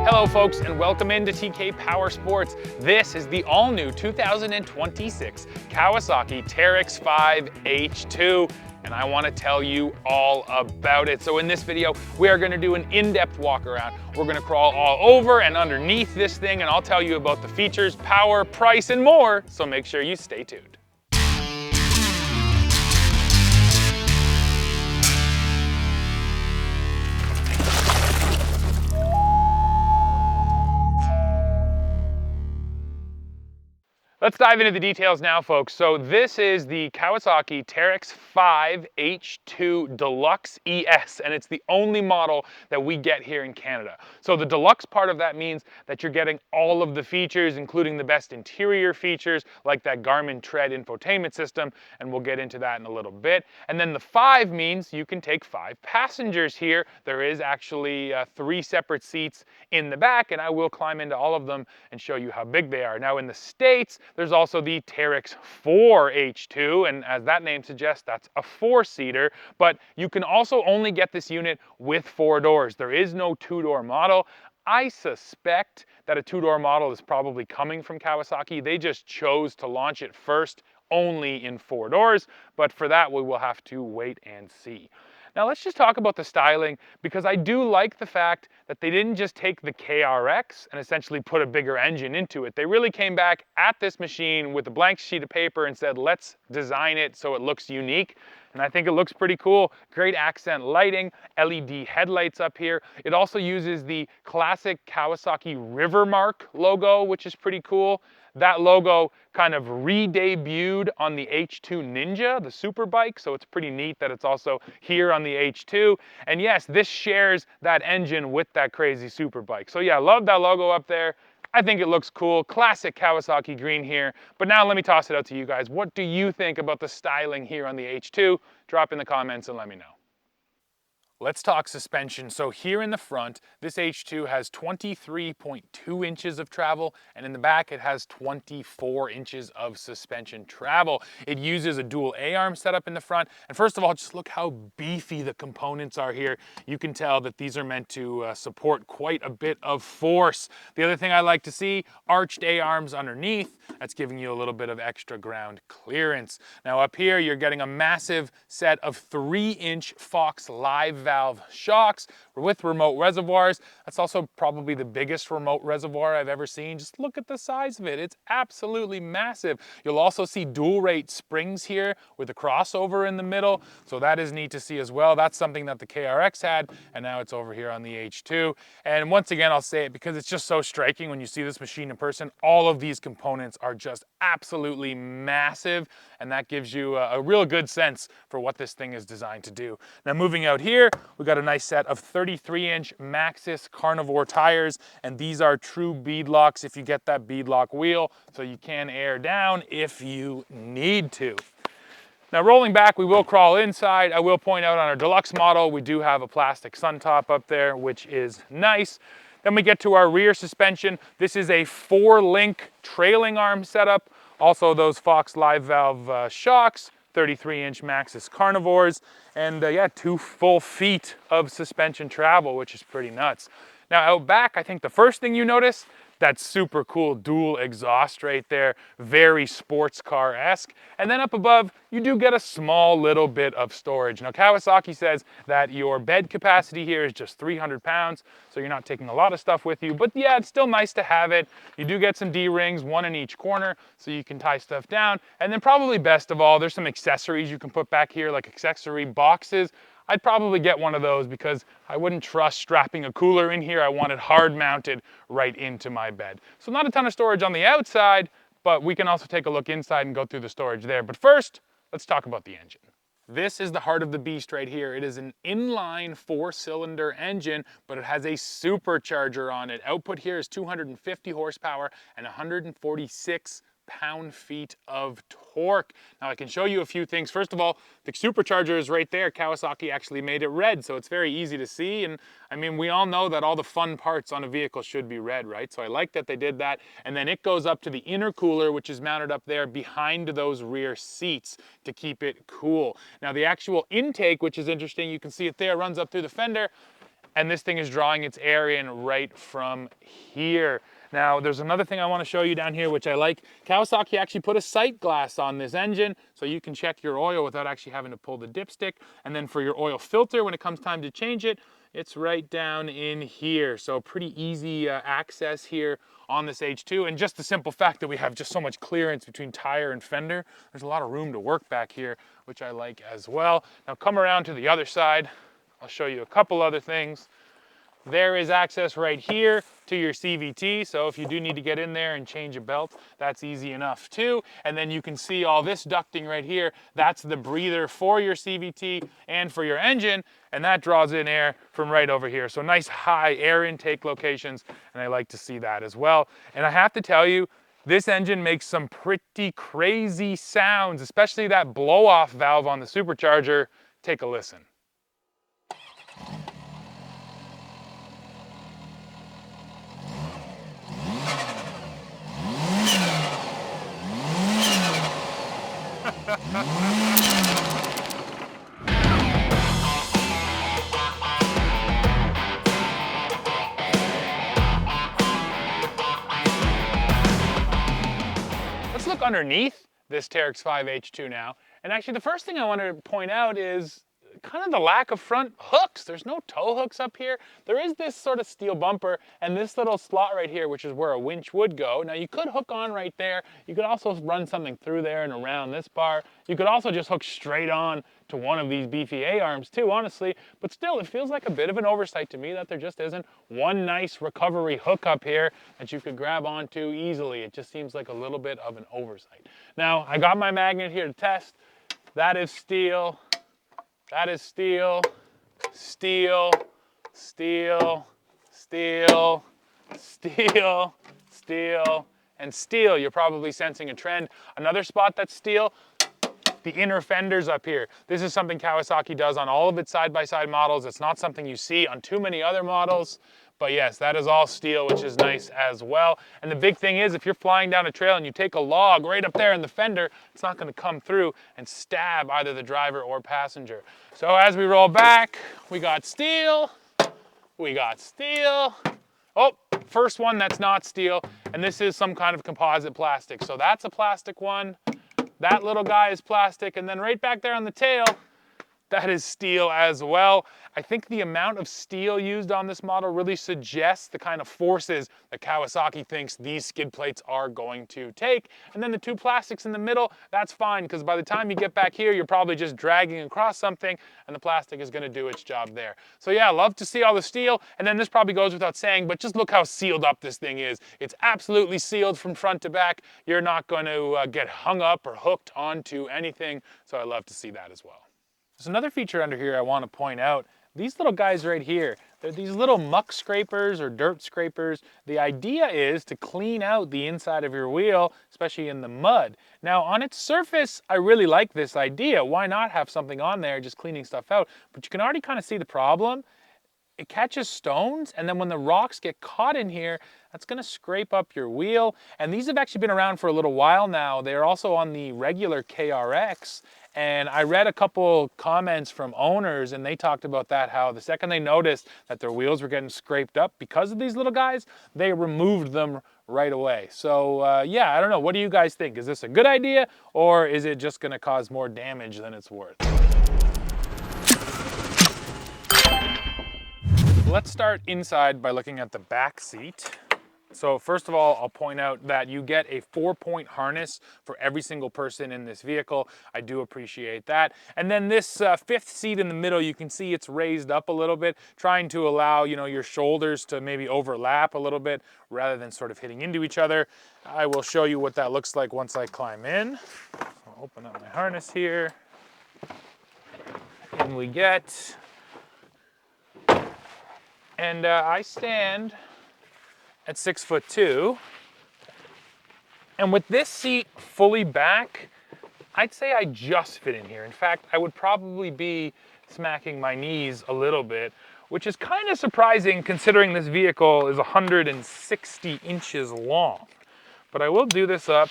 Hello folks, and welcome into TK Power Sports. This is the all-new 2026 Kawasaki Teryx5 H2, and I want to tell you all about it. So in this video, we are going to do an in-depth walk around. We're going to crawl all over and underneath this thing, and I'll tell you about the features, power, price, and more, so make sure you stay tuned. Let's dive into the details now, folks. So this is the Kawasaki Teryx5 H2 Deluxe ES, and it's the only model that we get here in Canada. So the deluxe part of that means that you're getting all of the features, including the best interior features, like that Garmin Tread infotainment system, and we'll get into that in a little bit. And then the 5 means you can take 5 passengers here. There is actually 3 separate seats in the back, and I will climb into all of them and show you how big they are. Now in the States, there's also the Teryx4 H2, and as that name suggests, that's a 4-seater, but you can also only get this unit with 4 doors. There is no 2-door model. I suspect that a 2-door model is probably coming from Kawasaki. They just chose to launch it first only in 4 doors, but for that we will have to wait and see. Now let's just talk about the styling, because I do like the fact that they didn't just take the KRX and essentially put a bigger engine into it. They really came back at this machine with a blank sheet of paper and said, let's design it so it looks unique. And I think it looks pretty cool. Great accent lighting, LED headlights up here. It also uses the classic Kawasaki Rivermark logo, which is pretty cool. That logo kind of re-debuted on the H2 Ninja, the super bike, so it's pretty neat that it's also here on the H2. And yes, this shares that engine with that crazy super bike. So yeah, love that logo up there. I think it looks cool. Classic Kawasaki green here. But now let me toss it out to you guys. What do you think about the styling here on the H2? Drop in the comments and let me know. Let's talk suspension. So here in the front, this H2 has 23.2 inches of travel, and in the back it has 24 inches of suspension travel. It uses a dual A-arm setup in the front, and first of all, just look how beefy the components are here. You can tell that these are meant to support quite a bit of force. The other thing I like to see, arched A-arms underneath. That's giving you a little bit of extra ground clearance. Now up here, you're getting a massive set of 3-inch Fox live valve shocks with remote reservoirs. That's also probably the biggest remote reservoir I've ever seen. Just look at the size of it. It's absolutely massive. You'll also see dual rate springs here with a crossover in the middle. So that is neat to see as well. That's something that the KRX had, and now it's over here on the H2. And once again, I'll say it because it's just so striking when you see this machine in person. All of these components are just absolutely massive, and that gives you a real good sense for what this thing is designed to do. Now moving out here, we got a nice set of 33-inch Maxxis Carnivore tires, and these are true beadlocks if you get that beadlock wheel, so you can air down if you need to. Now rolling back, we will crawl inside. I will point out on our deluxe model, we do have a plastic sun top up there, which is nice. Then we get to our rear suspension. This is a 4-link trailing arm setup. Also those Fox live valve shocks, 33-inch Maxxis Carnivores, and yeah, 2 full feet of suspension travel, which is pretty nuts. Now out back, I think the first thing you notice, that super cool dual exhaust right there, very sports car-esque. And then up above, you do get a small little bit of storage. Now Kawasaki says that your bed capacity here is just 300 pounds, so you're not taking a lot of stuff with you, but yeah, it's still nice to have it. You do get some D-rings, 1 in each corner, so you can tie stuff down. And then probably best of all, there's some accessories you can put back here, like accessory boxes. I'd probably get one of those because I wouldn't trust strapping a cooler in here. I want it hard mounted right into my bed. So not a ton of storage on the outside, but we can also take a look inside and go through the storage there. But first, let's talk about the engine. This is the heart of the beast right here. It is an inline 4-cylinder engine, but it has a supercharger on it. Output here is 250 horsepower and 146 pound-feet of torque. Now I can show you a few things. First of all, the supercharger is right there. Kawasaki actually made it red, so it's very easy to see. And I mean, we all know that all the fun parts on a vehicle should be red, right? So I like that they did that. And then it goes up to the intercooler, which is mounted up there behind those rear seats to keep it cool. Now the actual intake, which is interesting, you can see it there, runs up through the fender. and this thing is drawing its air in right from here. Now, there's another thing I want to show you down here, which I like. Kawasaki actually put a sight glass on this engine, so you can check your oil without actually having to pull the dipstick. And then for your oil filter, when it comes time to change it, it's right down in here. So pretty easy access here on this H2. And just the simple fact that we have just so much clearance between tire and fender, there's a lot of room to work back here, which I like as well. Now come around to the other side. I'll show you a couple other things. There is access right here to your CVT, so if you do need to get in there and change a belt, that's easy enough too. And then you can see all this ducting right here. That's the breather for your CVT and for your engine, and that draws in air from right over here. So nice high air intake locations, and I like to see that as well. And I have to tell you, this engine makes some pretty crazy sounds, especially that blow-off valve on the supercharger. Take a listen. Let's look underneath this Teryx5 H2 now. And actually the first thing I want to point out is kind of the lack of front hooks. There's no tow hooks up here. There is this sort of steel bumper and this little slot right here, which is where a winch would go. Now you could hook on right there. You could also run something through there and around this bar. You could also just hook straight on to one of these beefy A-arms too, honestly. But still, it feels like a bit of an oversight to me that there just isn't one nice recovery hook up here that you could grab onto easily. It just seems like a little bit of an oversight. Now, I got my magnet here to test. That is steel. That is steel, steel, steel, steel, steel, steel, and steel. You're probably sensing a trend. Another spot that's steel, the inner fenders up here. This is something Kawasaki does on all of its side-by-side models. It's not something you see on too many other models. But yes, that is all steel, which is nice as well. And the big thing is, if you're flying down a trail and you take a log right up there in the fender, it's not gonna come through and stab either the driver or passenger. So as we roll back, we got steel, we got steel. Oh, first one that's not steel, and this is some kind of composite plastic. So that's a plastic one. That little guy is plastic, and then right back there on the tail, that is steel as well. I think the amount of steel used on this model really suggests the kind of forces that Kawasaki thinks these skid plates are going to take. And then the two plastics in the middle, that's fine, because by the time you get back here, you're probably just dragging across something, and the plastic is going to do its job there. So yeah, love to see all the steel. And then this probably goes without saying, but just look how sealed up this thing is. It's absolutely sealed from front to back. You're not going to get hung up or hooked onto anything. So I love to see that as well. There's another feature under here I want to point out. These little guys right here, they're these little muck scrapers or dirt scrapers. The idea is to clean out the inside of your wheel, especially in the mud. Now on its surface, I really like this idea. Why not have something on there just cleaning stuff out? But you can already kind of see the problem. It catches stones, and then when the rocks get caught in here, that's gonna scrape up your wheel. And these have actually been around for a little while now. They're also on the regular KRX. And I read a couple comments from owners, and they talked about that, how the second they noticed that their wheels were getting scraped up because of these little guys, they removed them right away. So yeah, I don't know. What do you guys think? Is this a good idea, or is it just gonna cause more damage than it's worth? Let's start inside by looking at the back seat. So first of all, I'll point out that you get a 4-point harness for every single person in this vehicle. I do appreciate that. And then this fifth seat in the middle, you can see it's raised up a little bit, trying to allow, you know, your shoulders to maybe overlap a little bit rather than sort of hitting into each other. I will show you what that looks like once I climb in. I'll open up my harness here. In we get. And I stand at 6'2", and with this seat fully back, I'd say I just fit in here. In fact, I would probably be smacking my knees a little bit, which is kind of surprising considering this vehicle is 160 inches long. But I will do this up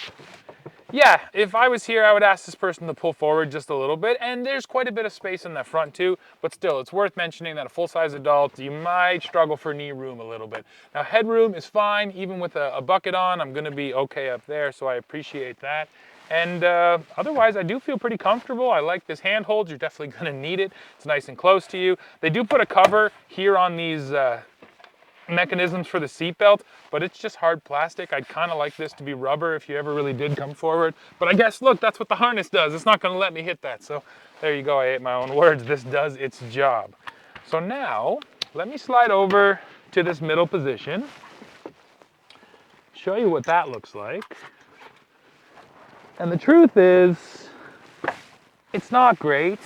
Yeah, if I was here, I would ask this person to pull forward just a little bit, and there's quite a bit of space in the front too, but still, it's worth mentioning that a full-size adult, you might struggle for knee room a little bit. Now, headroom is fine, even with a bucket on, I'm gonna be okay up there, so I appreciate that. And otherwise, I do feel pretty comfortable. I like this handhold, you're definitely gonna need it. It's nice and close to you. They do put a cover here on these mechanisms for the seatbelt, but it's just hard plastic. I'd kind of like this to be rubber if you ever really did come forward. But I guess, look, that's what the harness does. It's not going to let me hit that. So there you go. I ate my own words. This does its job. So now, let me slide over to this middle position. Show you what that looks like. And the truth is, it's not great.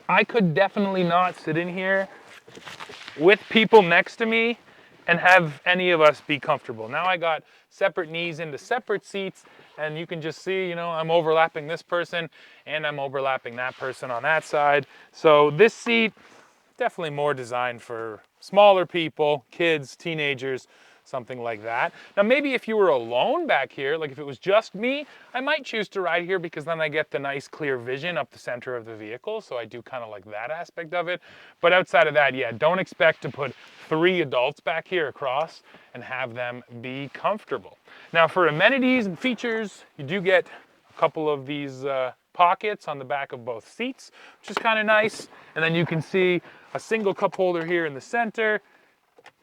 I could definitely not sit in here with people next to me and have any of us be comfortable. Now I got separate knees into separate seats, and you can just see, you know, I'm overlapping this person and I'm overlapping that person on that side. So this seat, definitely more designed for smaller people, kids, teenagers, something like that. Now maybe if you were alone back here, like if it was just me, I might choose to ride here because then I get the nice clear vision up the center of the vehicle, so I do kind of like that aspect of it. But outside of that, yeah, don't expect to put 3 adults back here across and have them be comfortable. Now for amenities and features, you do get a couple of these pockets on the back of both seats, which is kind of nice. And then you can see a single cup holder here in the center,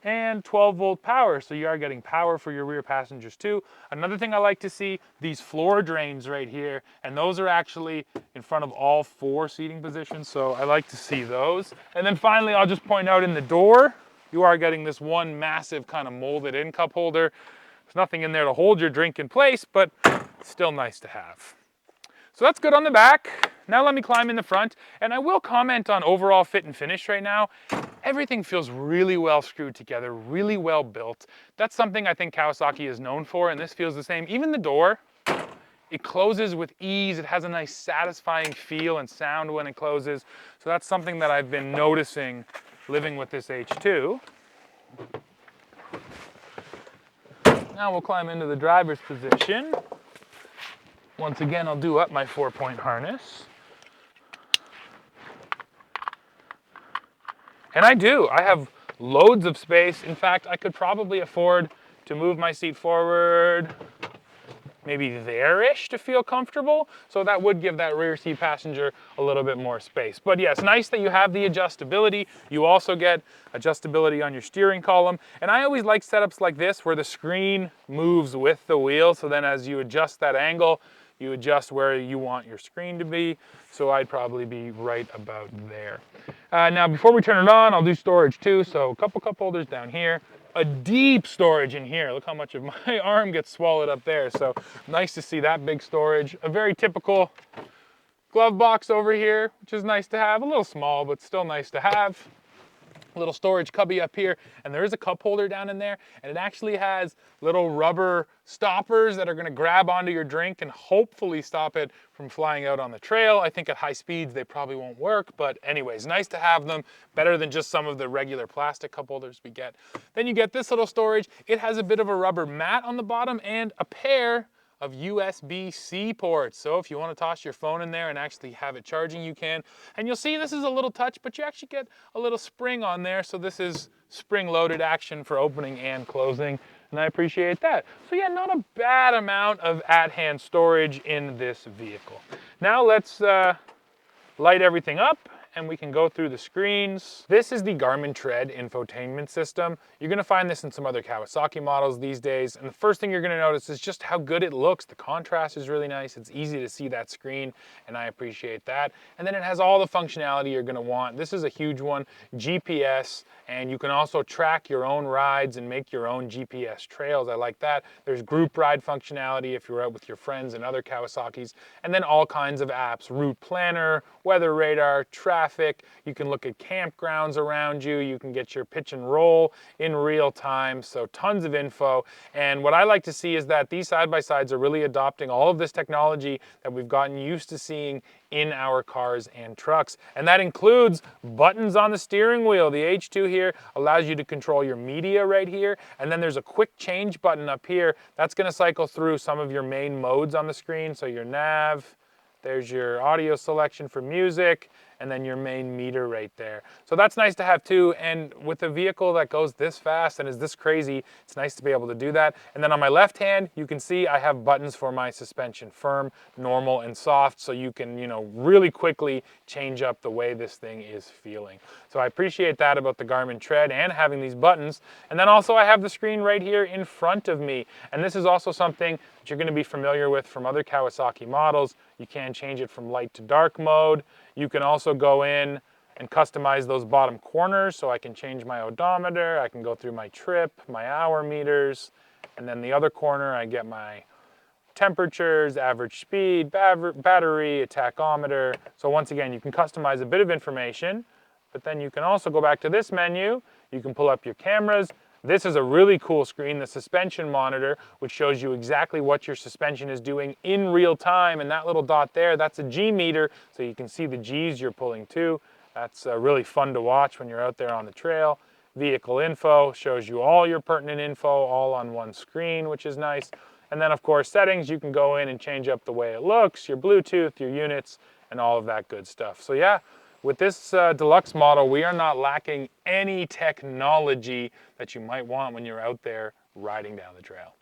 and 12-volt power, so you are getting power for your rear passengers too. Another thing I like to see, these floor drains right here, and those are actually in front of all 4 seating positions, so I like to see those. And then finally, I'll just point out in the door, you are getting this one massive kind of molded in cup holder. There's nothing in there to hold your drink in place, but still nice to have. So that's good on the back. Now let me climb in the front, and I will comment on overall fit and finish right now. Everything feels really well screwed together, really well built. That's something I think Kawasaki is known for, and this feels the same. Even the door, it closes with ease. It has a nice satisfying feel and sound when it closes. So that's something that I've been noticing living with this H2. Now we'll climb into the driver's position. Once again, I'll do up my 4-point harness. And I have loads of space. In fact, I could probably afford to move my seat forward maybe there-ish to feel comfortable. So that would give that rear seat passenger a little bit more space. But yeah, it's nice that you have the adjustability. You also get adjustability on your steering column. And I always like setups like this where the screen moves with the wheel. So then as you adjust that angle, you adjust where you want your screen to be. So I'd probably be right about there. Now before we turn it on, I'll do storage too. So a couple cup holders down here. A deep storage in here. Look how much of my arm gets swallowed up there. So nice to see that big storage. A very typical glove box over here, which is nice to have. A little small, but still nice to have. A little storage cubby up here, and there is a cup holder down in there, and it actually has little rubber stoppers that are going to grab onto your drink and hopefully stop it from flying out on the trail. I think at high speeds they probably won't work, but anyways, nice to have them. Better than just some of the regular plastic cup holders we get. Then you get this little storage. It has a bit of a rubber mat on the bottom and a pair of USB-C ports. So if you want to toss your phone in there and actually have it charging, you can. And you'll see this is a little touch, but you actually get a little spring on there. So this is spring-loaded action for opening and closing, and I appreciate that. So yeah, not a bad amount of at-hand storage in this vehicle. Now let's light everything up, and we can go through the screens. This is the Garmin Tread infotainment system. You're gonna find this in some other Kawasaki models these days, and the first thing you're gonna notice is just how good it looks. The contrast is really nice. It's easy to see that screen, and I appreciate that. And then it has all the functionality you're gonna want. This is a huge one, GPS, and you can also track your own rides and make your own GPS trails. I like that. There's group ride functionality if you're out with your friends and other Kawasaki's, and then all kinds of apps, route planner, weather radar, track traffic, you can look at campgrounds around you, you can get your pitch and roll in real time, so tons of info. And what I like to see is that these side-by-sides are really adopting all of this technology that we've gotten used to seeing in our cars and trucks. And that includes buttons on the steering wheel. The H2 here allows you to control your media right here. And then there's a quick change button up here. That's gonna cycle through some of your main modes on the screen. So your nav, there's your audio selection for music, and then your main meter right there. So that's nice to have too, and with a vehicle that goes this fast and is this crazy, it's nice to be able to do that. And then on my left hand, you can see I have buttons for my suspension, firm, normal, and soft, so you can, really quickly change up the way this thing is feeling. So I appreciate that about the Garmin Tread and having these buttons. And then also I have the screen right here in front of me, and this is also something that you're gonna be familiar with from other Kawasaki models. You can change it from light to dark mode. You can also go in and customize those bottom corners, so I can change my odometer, I can go through my trip, my hour meters, and then the other corner I get my temperatures, average speed, battery, a tachometer. So once again, you can customize a bit of information, but then you can also go back to this menu, you can pull up your cameras. This is a really cool screen, the suspension monitor, which shows you exactly what your suspension is doing in real time. And that little dot there, that's a G meter, so you can see the G's you're pulling too. That's really fun to watch when you're out there on the trail. Vehicle info shows you all your pertinent info all on one screen, which is nice. And then of course settings, you can go in and change up the way it looks, your Bluetooth, your units, and all of that good stuff. So yeah, with this deluxe model, we are not lacking any technology that you might want when you're out there riding down the trail.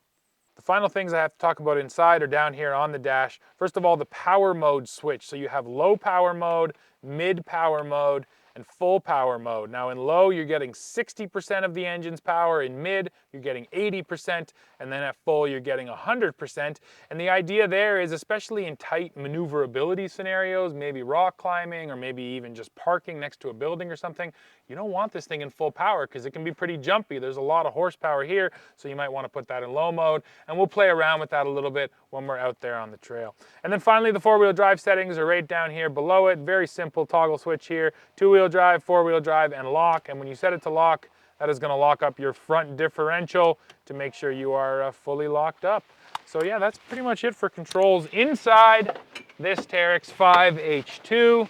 The final things I have to talk about inside are down here on the dash. First of all, the power mode switch. So you have low power mode, mid power mode, and full power mode. Now in low, you're getting 60% of the engine's power. In mid, you're getting 80%. And then at full, you're getting 100%. And the idea there is, especially in tight maneuverability scenarios, maybe rock climbing, or maybe even just parking next to a building or something, you don't want this thing in full power because it can be pretty jumpy. There's a lot of horsepower here, so you might want to put that in low mode. And we'll play around with that a little bit when we're out there on the trail. And then finally, the four-wheel drive settings are right down here below it. Very simple toggle switch here. Two-wheel drive, four-wheel drive, and lock. And when you set it to lock, that is going to lock up your front differential to make sure you are fully locked up. So yeah, that's pretty much it for controls inside this Teryx5 H2.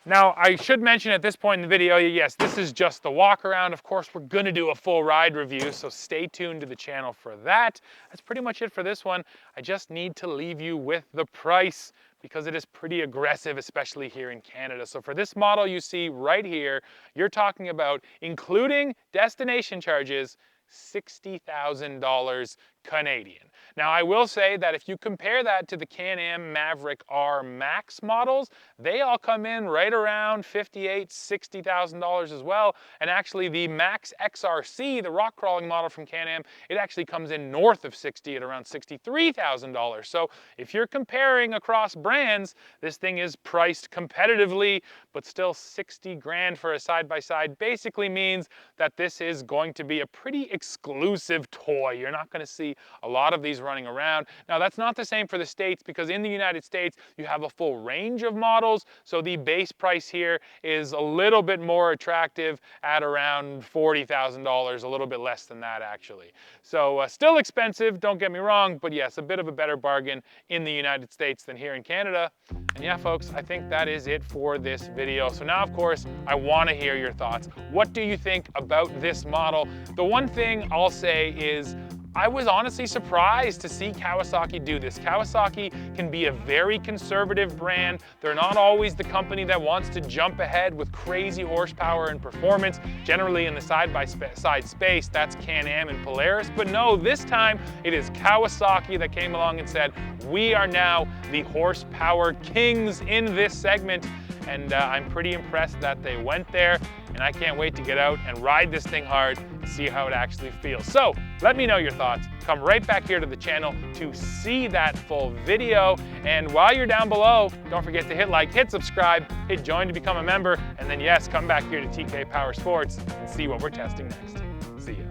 Now, I should mention at this point in the video, yes, this is just the walk around. Of course, we're gonna do a full ride review, so stay tuned to the channel for that. That's pretty much it for this one. I just need to leave you with the price because it is pretty aggressive, especially here in Canada. So for this model you see right here, you're talking about, including destination charges, $60,000 Canadian. Now I will say that if you compare that to the Can-Am Maverick R Max models, they all come in right around $58,000, $60,000 as well. And actually the Max XRC, the rock crawling model from Can-Am, it actually comes in north of 60 at around $63,000. So if you're comparing across brands, this thing is priced competitively, but still 60 grand for a side-by-side basically means that this is going to be a pretty exclusive toy. You're not going to see a lot of these running around. Now that's not the same for the States, because in the United States you have a full range of models, so the base price here is a little bit more attractive at around $40,000, a little bit less than that actually. So still expensive, don't get me wrong, but yes, a bit of a better bargain in the United States than here in Canada. And yeah folks, I think that is it for this video. So now of course I want to hear your thoughts. What do you think about this model? The one thing I'll say is I was honestly surprised to see Kawasaki do this. Kawasaki can be a very conservative brand. They're not always the company that wants to jump ahead with crazy horsepower and performance. Generally in the side-by-side space, that's Can-Am and Polaris. But no, this time it is Kawasaki that came along and said, we are now the horsepower kings in this segment. And I'm pretty impressed that they went there, and I can't wait to get out and ride this thing hard and see how it actually feels. So let me know your thoughts. Come right back here to the channel to see that full video. And while you're down below, don't forget to hit like, hit subscribe, hit join to become a member, and then yes, come back here to TK Power Sports and see what we're testing next. See ya.